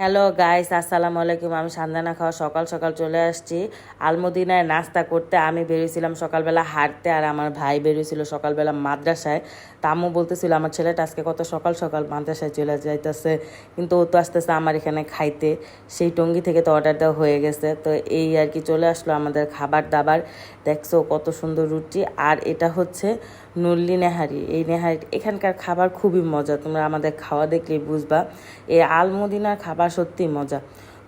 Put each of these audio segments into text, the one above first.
Hello guys, আসসালামু আলাইকুম। আমি সান্দানা খাওয়া সকাল সকাল চলে আসছি আলমদিনায় নাস্তা করতে। আমি বেরিয়েছিলাম সকালবেলা হাঁটতে, আর আমার ভাই বেরিয়েছিল সকালবেলা মাদ্রাসায়। তা আম্মু বলতেছিল আমার ছেলেটা আজকে কত সকাল সকাল মাদ্রাসায় চলে যাইতেছে, কিন্তু ও তো আসতেছে আমার এখানে খাইতে। সেই টঙ্গী থেকে তো অর্ডার দেওয়া হয়ে গেছে, তো এই আর কি চলে আসলো আমাদের খাবার দাবার। দেখছো কত সুন্দর রুটি, আর এটা হচ্ছে নুরলি নেহারি। এই নেহারি এখানকার খাবার খুবই মজা, তোমরা আমাদের খাওয়া দেখলেই বুঝবা। এই আলমদিনার খাবার সত্যি মজা।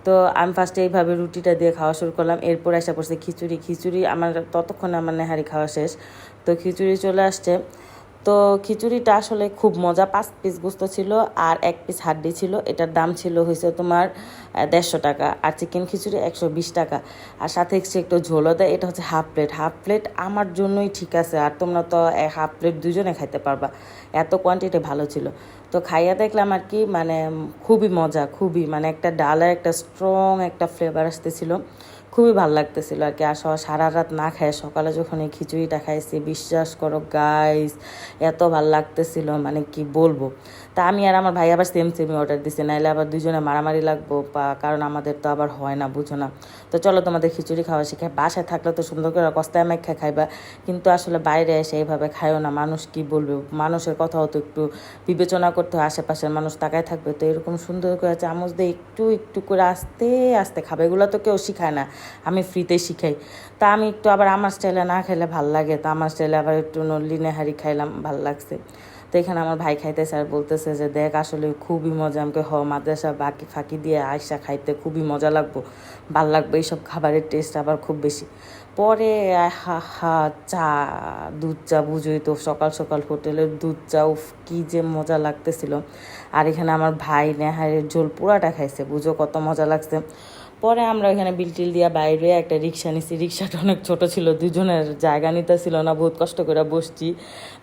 তো আমি ফার্স্টে এইভাবে রুটিটা দিয়ে খাওয়া শুরু করলাম, এরপর এসে পড়ছে খিচুড়ি। খিচুড়ি আমার ততক্ষণে আমার নেহারি খাওয়া শেষ, তো খিচুড়ি চলে আসছে। তো খিচুড়িটা আসলে খুব মজা। 5 পিস গোস্ত ছিল আর 1 পিস হাড্ডি ছিল। এটার দাম ছিল হয়েছে তোমার 150 টাকা, আর চিকেন খিচুড়ি 120 টাকা, আর সাথে একটু ঝোলও দেয়। এটা হচ্ছে হাফ প্লেট। হাফ প্লেট আমার জন্যই ঠিক আছে, আর তোমরা তো হাফ প্লেট দুজনে খাইতে পারবা, এত কোয়ান্টিটি ভালো ছিল। তো খাইয়া দেখলাম আর কি, মানে খুবই মজা, খুবই মানে একটা ডালের একটা স্ট্রং একটা ফ্লেভার আসতেছিল, খুবই ভালো লাগতেছিল আর কি। আর সারা রাত না খায় সকালে যখন এই খিচুড়িটা খাইছি, বিশ্বাস করো গাইস, এত ভালো লাগতেছিল মানে কি বলবো। তা আমি আর আমার ভাই আবার সেম সেমই অর্ডার দিছি, নাইলে আবার দুজনে মারামারি লাগবো, কারণ আমাদের তো আবার হয় না, বুঝো না। তো চলো তোমাদের খিচুড়ি খাওয়া শিখাই। বাসায় থাকলে তো সুন্দর করে কস্তায় মেখা খাইবা, কিন্তু আসলে বাইরে এসে এইভাবে খাইও না। মানুষ কি বলবে, মানুষের কথাও তো একটু বিবেচনা করতে হয়, আশেপাশের মানুষ তাকায় থাকবে। তো এরকম সুন্দর করে চামচ দিয়ে একটু একটু করে আস্তে আস্তে খাবে, এগুলো তো কেউ শিখায় না, আমি ফ্রিতে শিখাই। তা আমি একটু আবার আমার স্টাইলে না খেলে ভাল লাগে, তো আমার স্টাইলে আবার একটু নল্লি নেহারি খাইলাম, ভাল লাগছে। তো এখানে আমার ভাই খাইতেছে আর বলতেছে যে দেখ আসলে খুবই মজা। আমাকে মাদ্রাসা বাকি ফাঁকি দিয়ে আয়সা খাইতে খুবই মজা লাগবো, ভাল লাগবে। এইসব খাবারের টেস্ট আবার খুব বেশি। পরে হা হা চা, দুধ চা, বুঝোই তো সকাল সকাল হোটেলের দুধ চা, উফ কী যে মজা লাগতেছিল। আর এখানে আমার ভাই নেহারের ঝোল পুরাটা খাইছে, বুঝো কত মজা লাগছে। পরে আমরা ওইখানে বিলটিল দিয়া বাইরে একটা রিক্সা নিছি। রিক্সাটা অনেক ছোট ছিল, দুজনের জায়গা নিতে ছিল না, বহুত কষ্ট করে বসছি।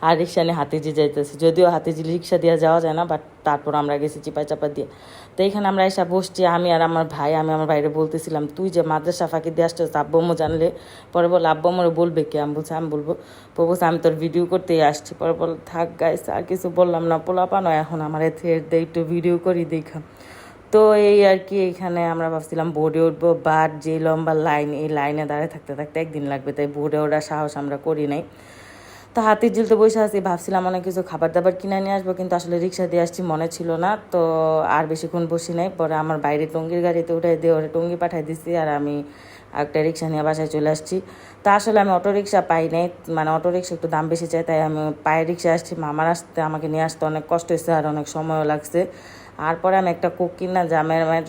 আর রিক্সা নিয়ে হাতিজি যাইতেছি, যদিও হাতিজি রিক্সা দিয়ে যাওয়া যায় না, বাট তারপর আমরা গেছি চিপা চাপা দিয়ে। তো এইখানে আমরা এসে বসছি, আমি আর আমার ভাই। আমি আমার ভাইরে বলতেছিলাম তুই যে মাদ্রাসা ফাঁকি দিয়ে আসছিস, আব্বু জানলে। পরে বল আব্বু আমারে বলবে কি, আমি বলছি আমি বলবো। পরে বলছে আমি তোর ভিডিও করতেই আসছি। পরে বল থাক গাইস, আর কিছু বললাম না, পোলাপা নয় এখন আমার এতে একটু ভিডিও করি দেখা। তো এই আর কি, এখানে আমরা ভাবছিলাম বোর্ডে উঠবো, বাট যে লম্বা লাইন, এই লাইনে দাঁড়িয়ে থাকতে থাকতে একদিন লাগবে, তাই বোর্ডে ওঠার সাহস আমরা করি নাই। তো হাতির ঝিল তো বসে আছি, ভাবছিলাম অনেক কিছু খাবার দাবার কিনে নিয়ে আসবো, কিন্তু আসলে রিক্সা দিয়ে আসছি, মনে ছিল না। তো আর বেশিক্ষণ বসি নাই, পরে আমার বাইরে টঙ্গির গাড়িতে উঠাই দিয়ে ওরা টঙ্গি পাঠাই দিছি, আর আমি একটা রিক্সা নিয়ে বাসায় চলে আসছি। তো আসলে আমি অটো রিক্সা পাই নাই, মানে অটো রিক্সা একটু দাম বেশি চাই, তাই আমি পায়ে রিক্সা আসছি। মামার আসতে আমাকে নিয়ে আসতে অনেক কষ্ট হয়েছে, আর অনেক সময়ও লাগছে। আর পরে আমি একটা কোক কিনা জামের